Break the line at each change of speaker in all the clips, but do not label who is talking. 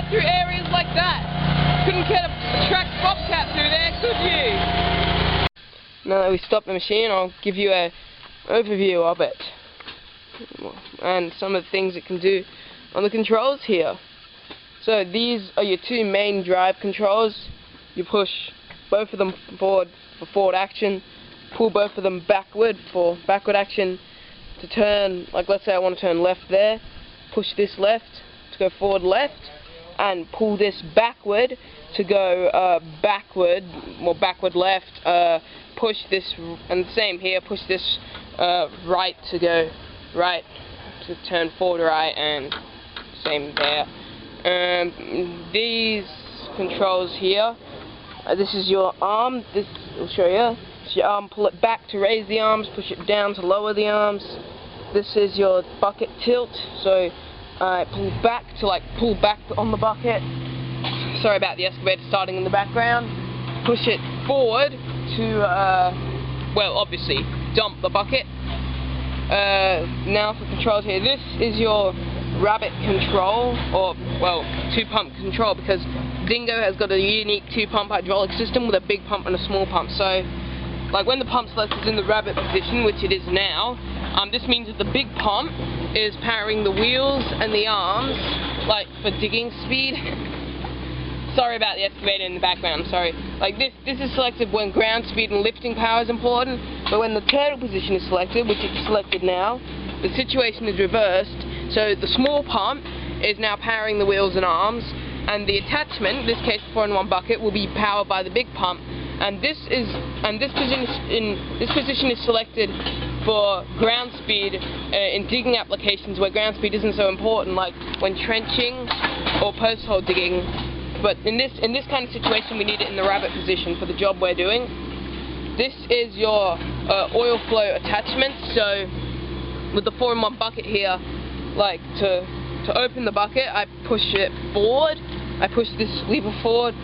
get through areas like that. Couldn't get a track bobcat through there, could you? Now that we stopped the machine, I'll give you an overview of it and some of the things it can do on the controls here. So these are your two main drive controls. You push both of them forward for forward action, pull both of them backward for backward action to turn, like let's say I want to turn left there, push this left to go forward left, and pull this backward to go backward left, push this, and the same here, push this right to go right, to turn forward right, and same there. These controls here, this is your arm, this will show you. So your arm, pull it back to raise the arms, push it down to lower the arms. This is your bucket tilt, so pull back to pull back on the bucket. Sorry about the excavator starting in the background. Push it forward to, well, obviously, dump the bucket. Now for controls here, this is your rabbit control, or, well, two-pump control, because Dingo has got a unique two-pump hydraulic system with a big pump and a small pump. So, like when the pump select is in the rabbit position, which it is now, this means that the big pump is powering the wheels and the arms, like for digging speed. Sorry about the excavator in the background, sorry. Like this is selected when ground speed and lifting power is important, but when the turtle position is selected, which it's selected now, the situation is reversed. So the small pump is now powering the wheels and arms, and the attachment, in this case the 4-in-1 bucket, will be powered by the big pump. And this position is selected for ground speed in digging applications where ground speed isn't so important, like when trenching or post hole digging. But in this kind of situation, we need it in the rabbit position for the job we're doing. This is your oil flow attachment. So with the 4-in-1 bucket here, like to open the bucket, I push it forward. I push this lever forward.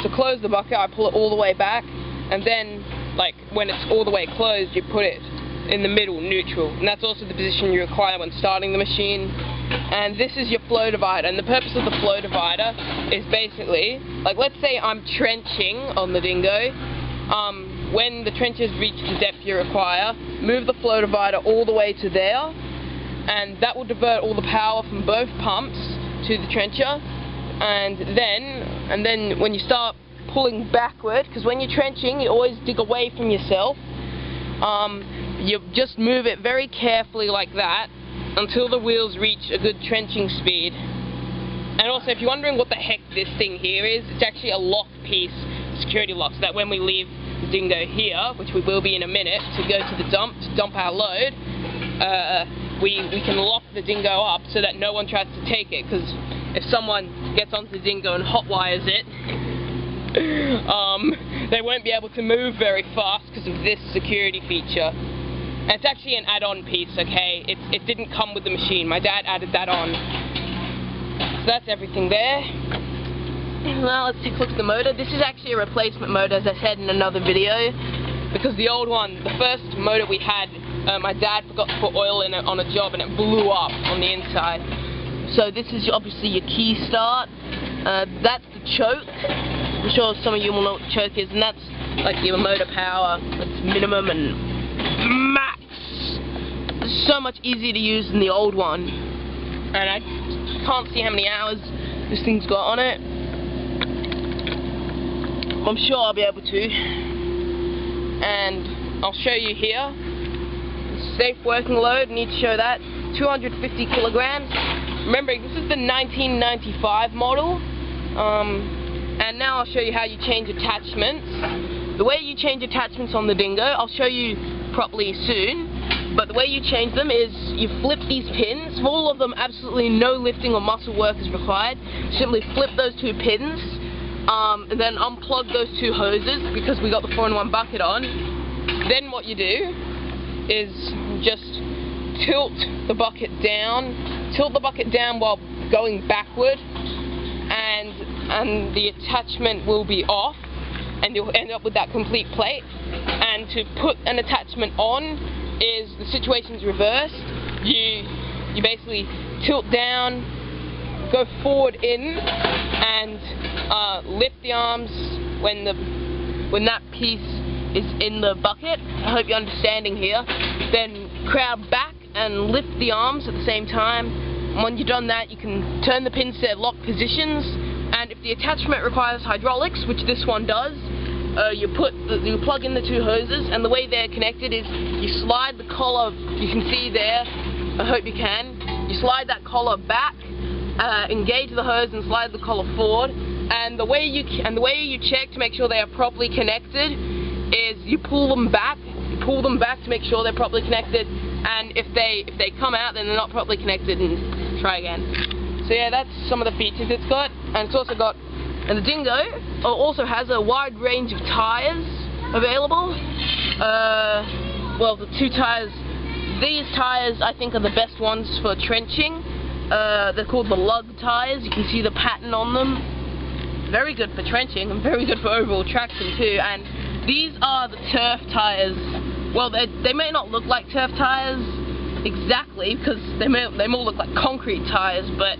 To close the bucket, I pull it all the way back, and then, like when it's all the way closed, you put it in the middle, neutral, and that's also the position you require when starting the machine. And this is your flow divider, and the purpose of the flow divider is basically, like let's say I'm trenching on the Dingo. When the trenches reach the depth you require, move the flow divider all the way to there, and that will divert all the power from both pumps to the trencher. And then when you start pulling backward, because when you're trenching, you always dig away from yourself. You just move it very carefully like that until the wheels reach a good trenching speed. And also, if you're wondering what the heck this thing here is, it's actually a lock piece, security lock, so that when we leave the Dingo here, which we will be in a minute, to go to the dump, to dump our load, we can lock the Dingo up so that no one tries to take it, because if someone gets onto the Dingo and hotwires it, they won't be able to move very fast because of this security feature. And it's actually an add-on piece, okay? It didn't come with the machine. My dad added that on. So that's everything there. Now let's take a look at the motor. This is actually a replacement motor, as I said in another video, because the old one, the first motor we had, my dad forgot to put oil in it on a job and it blew up on the inside. So this is obviously your key start. That's the choke. I'm sure some of you will know what the choke is, and that's like your motor power. That's minimum and max. It's so much easier to use than the old one. And I can't see how many hours this thing's got on it. I'm sure I'll be able to. And I'll show you here. Safe working load, need to show that. 250 kilograms. Remember, this is the 1995 model, and now I'll show you how you change attachments. The way you change attachments on the Dingo, I'll show you properly soon, but the way you change them is you flip these pins. For all of them, absolutely no lifting or muscle work is required. Simply flip those two pins, and then unplug those two hoses, because we got the 4-in-1 bucket on. Then what you do is just tilt the bucket down while going backward, and the attachment will be off, and you'll end up with that complete plate. And to put an attachment on is the situation's reversed. You basically tilt down, go forward in and lift the arms when that piece is in the bucket. I hope you're understanding here. Then crowd back and lift the arms at the same time. And when you've done that, you can turn the pins to their lock positions. And if the attachment requires hydraulics, which this one does, you plug in the two hoses, and the way they're connected is you slide the collar. You can see there. I hope you can. You slide that collar back, engage the hose, and slide the collar forward. And the way you check to make sure they are properly connected is you pull them back. You pull them back to make sure they're properly connected. And if they come out, then they're not properly connected, and try again. So yeah, that's some of the features it's got. And it's also got, and the Dingo also has a wide range of tires available. Well, the two tires, these tires I think are the best ones for trenching. They're called the Lug Tires. You can see the pattern on them. Very good for trenching and very good for overall traction too. And these are the turf tires. Well, they may not look like turf tires exactly, because they more look like concrete tires, but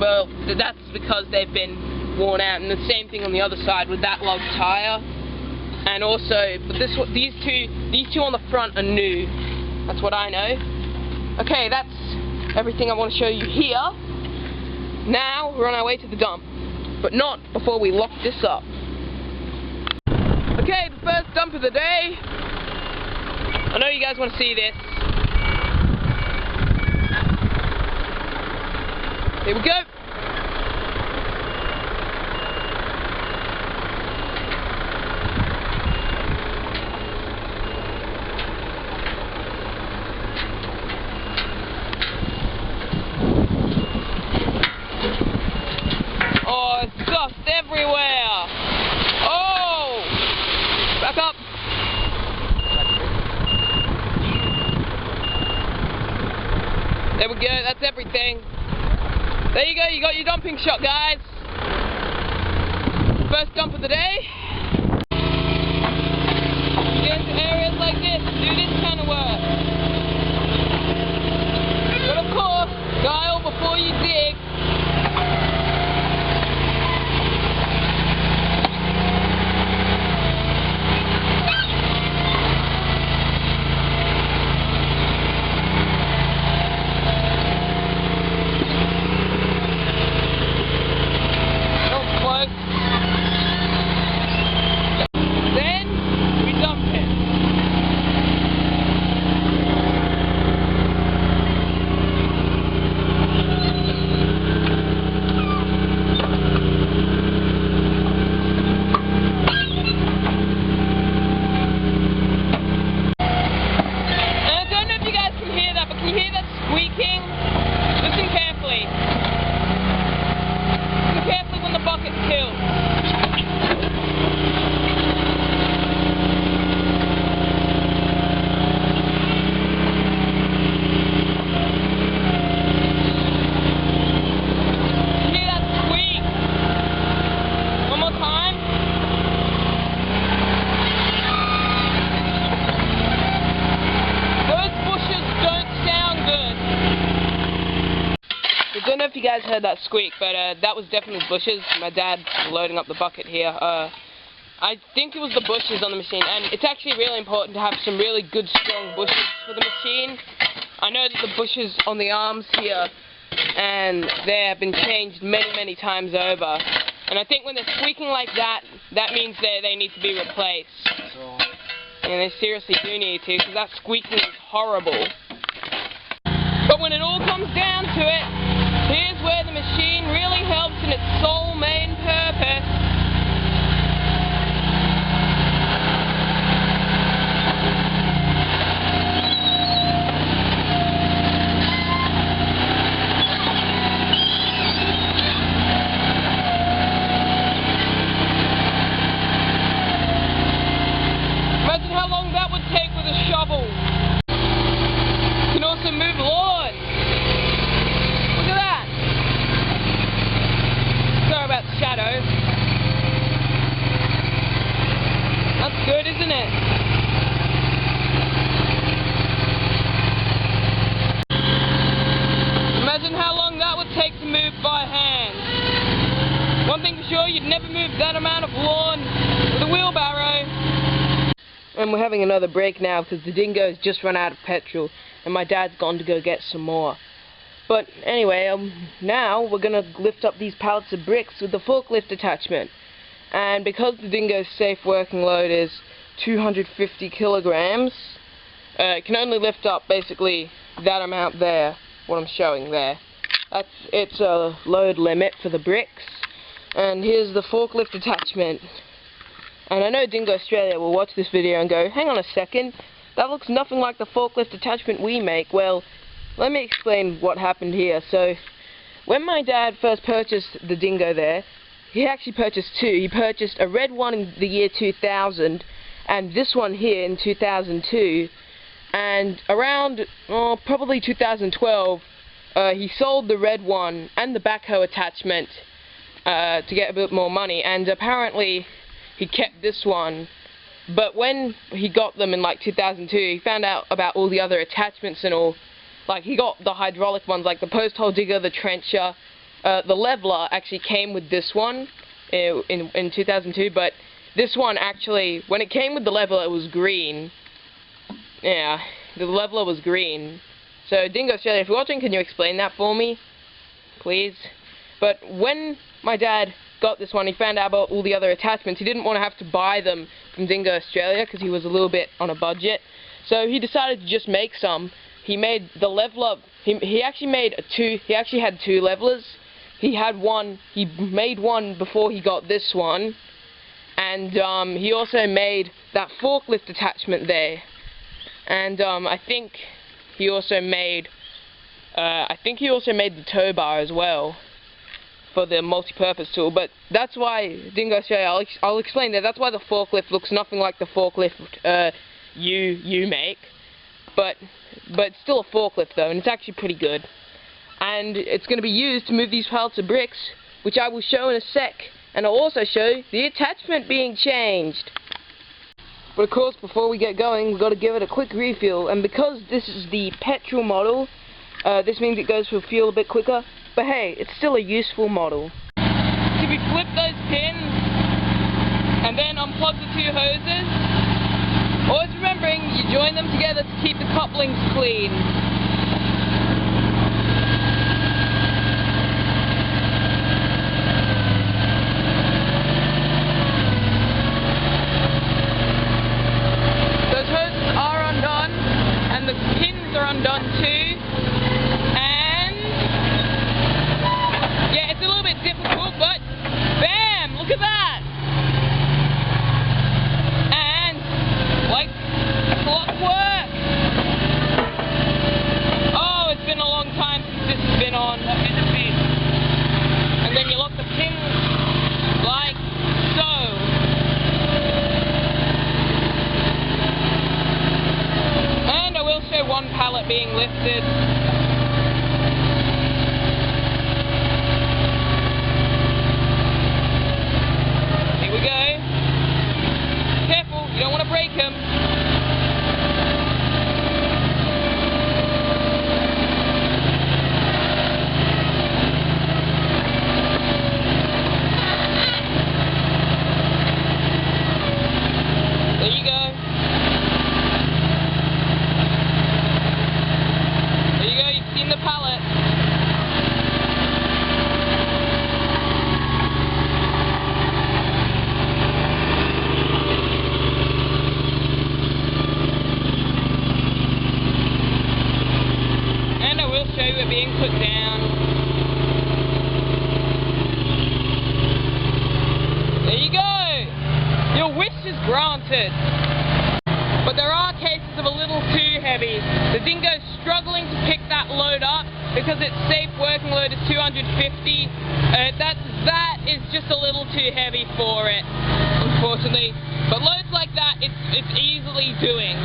well, that's because they've been worn out. And the same thing on the other side with that Lug tire. And also, but these two on the front are new. That's what I know. Okay, that's everything I want to show you here. Now we're on our way to the dump, but not before we lock this up. Okay, the first dump of the day. I know you guys want to see this. Here we go. Oh, it's dust everywhere. Oh! Back up. There we go, that's everything. There you go, you got your dumping shot, guys. First dump of the day. Get into areas like this, do this kind of work. But of course, guile before you dig. I don't know if you guys heard that squeak, but that was definitely bushes. My dad loading up the bucket here. I think it was the bushes on the machine, and it's actually really important to have some really good strong bushes for the machine. I know that the bushes on the arms here, and they have been changed many times over. And I think when they're squeaking like that, that means they need to be replaced. And they seriously do need to, because that squeaking is horrible. But when it all comes down to it, here's where the machine really helps in its sole main purpose. Imagine how long that would take with a shovel. can never move that amount of lawn with a wheelbarrow. And we're having another break now because the Dingo's just run out of petrol and my dad's gone to go get some more. But anyway, now we're going to lift up these pallets of bricks with the forklift attachment. And because the Dingo's safe working load is 250 kilograms, it can only lift up basically that amount there, what I'm showing there. It's a load limit for the bricks. And here's the forklift attachment. And I know Dingo Australia will watch this video and go, hang on a second, that looks nothing like the forklift attachment we make. Well, let me explain what happened here. So, when my dad first purchased the Dingo there, he actually purchased two. He purchased a red one in the year 2000, and this one here in 2002. And around, probably 2012, he sold the red one and the backhoe attachment to get a bit more money, and apparently he kept this one. But when he got them in like 2002, he found out about all the other attachments and all. Like, he got the hydraulic ones, like the post hole digger, the trencher. The leveler actually came with this one in 2002, but this one actually, when it came with the leveler, it was green. Yeah, the leveler was green. So, Dingo Australia, if you're watching, can you explain that for me? Please? But when my dad got this one, he found out about all the other attachments. He didn't want to have to buy them from Dingo Australia because he was a little bit on a budget. So he decided to just make some. He made the leveler. He actually had two levelers. He made one before he got this one, and he also made that forklift attachment there. And I think he also made the tow bar as well for the multi-purpose tool. But that's why Dingo Australia, I'll explain that. That's why the forklift looks nothing like the forklift you make, but it's still a forklift though, and it's actually pretty good. And it's going to be used to move these pallets of bricks, which I will show in a sec, and I'll also show the attachment being changed. But of course, before we get going, we've got to give it a quick refuel, and because this is the petrol model, this means it goes for fuel a bit quicker, but hey, it's still a useful model. So we flip those pins, and then unplug the two hoses. Always remembering, you join them together to keep the couplings clean. Those hoses are undone, and the pins are undone too. And yeah, it's a little bit difficult, but bam! Look at that! Like clockwork. Oh, it's been a long time since this has been on. And then you lock the pins like so. And I will show one pallet being lifted. Here we go. Careful, you don't want to break them. There you go. There you go, you've seen the pallet. Being put down. There you go! Your wish is granted. But there are cases of a little too heavy. The Dingo's struggling to pick that load up because its safe working load is 250. That is just a little too heavy for it, unfortunately. But loads like that, it's easily doing.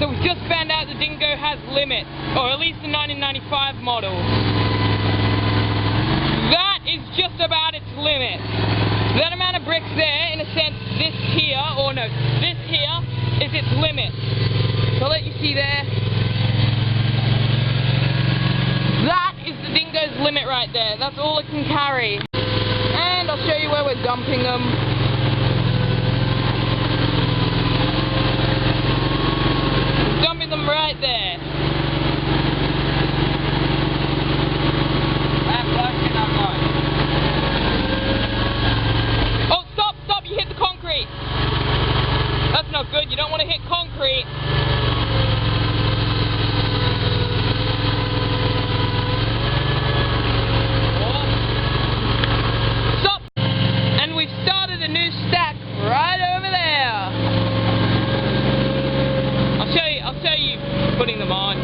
So we've just found out the Dingo has limits, or at least the 1995 model. That is just about its limit. So that amount of bricks there, in a sense, this here is its limit. So I'll let you see there. That is the Dingo's limit right there. That's all it can carry. And I'll show show you where we're dumping them. Dumping them right there. Oh, stop, stop, you hit the concrete. That's not good, you don't want to hit concrete. Stop! And we've started a new stack right over there. I'll show you putting them on.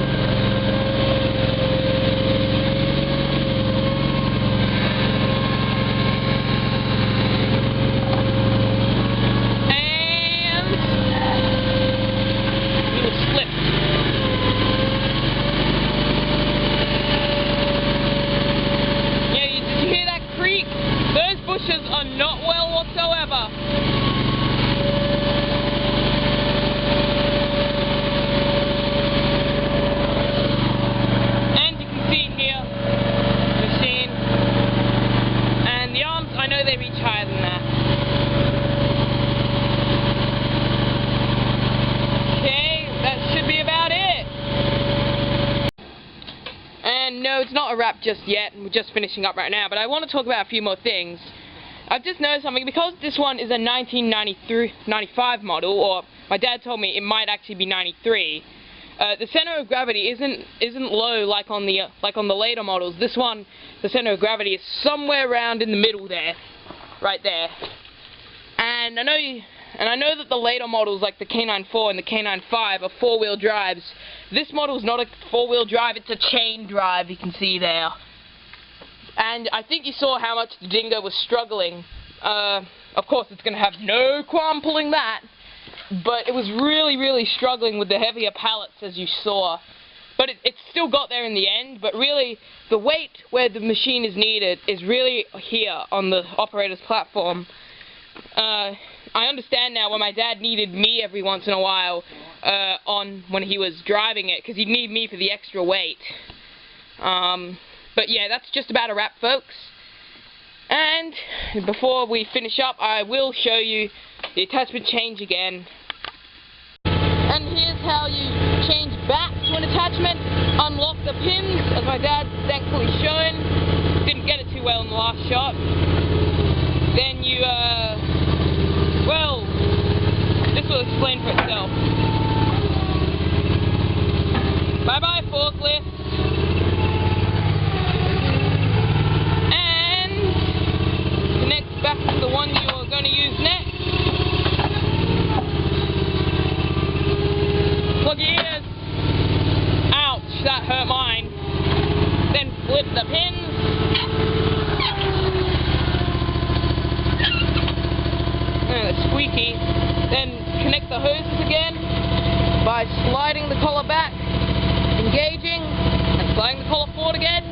Are not well whatsoever. And you can see here, machine, and the arms, I know they reach higher than that. Okay, that should be about it. And no, it's not a wrap just yet, we're just finishing up right now, but I want to talk about a few more things. I've just noticed something, because this one is a 1995 model, or my dad told me it might actually be 93. The center of gravity isn't low like on the later models. This one, the center of gravity is somewhere around in the middle there, right there. And I know that the later models like the K94 and the K95 are four-wheel drives. This model is not a four-wheel drive; it's a chain drive. You can see there. And I think you saw how much the Dingo was struggling. Of course, it's going to have no qualm pulling that, but it was really, really struggling with the heavier pallets, as you saw. But it still got there in the end, but really, the weight where the machine is needed is really here on the operator's platform. I understand now why my dad needed me every once in a while when he was driving it, because he'd need me for the extra weight. But yeah, that's just about a wrap, folks. And before we finish up, I will show you the attachment change again. And here's how you change back to an attachment. Unlock the pins, as my dad thankfully shown. Didn't get it too well in the last shot. Then you, well, this will explain for itself. Bye-bye, forklift. Back to the one you are going to use next. Plug your ears. Ouch, that hurt mine. Then flip the pins. It's squeaky. Then connect the hoses again by sliding the collar back, engaging, and sliding the collar forward again.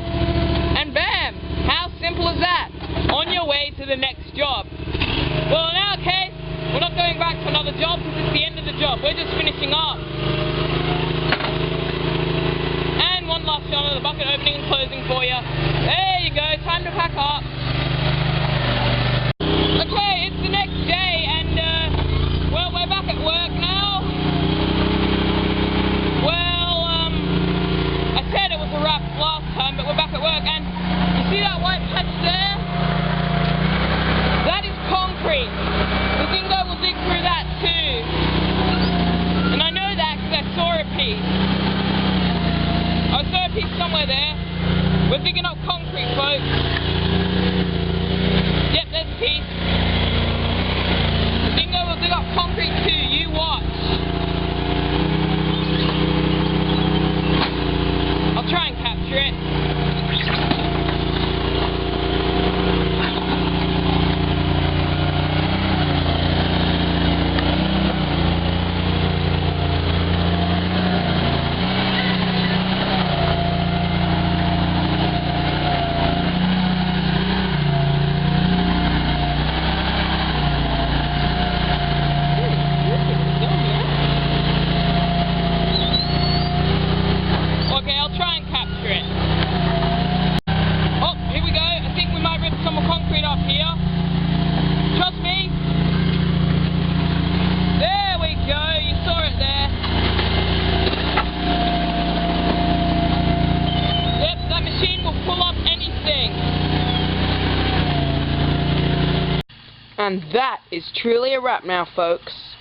And bam! How simple is that? On your way to the next job. Well, in our case, we're not going back to another job because it's the end of the job. We're just finishing up. And one last shot of the bucket opening and closing for you. There you go, time to pack up. Okay, it's the next day and, well, we're back at work now. Well, I said it was a wrap last time, but we're back at work and you see that white patch there? That is concrete. The Dingo will dig through that too. And I know that because I saw a piece. I saw a piece somewhere there. We're digging up concrete, folks. Yep, there's a piece. The Dingo will dig up concrete too. You watch. I'll try and capture it. And that is truly a wrap now, folks.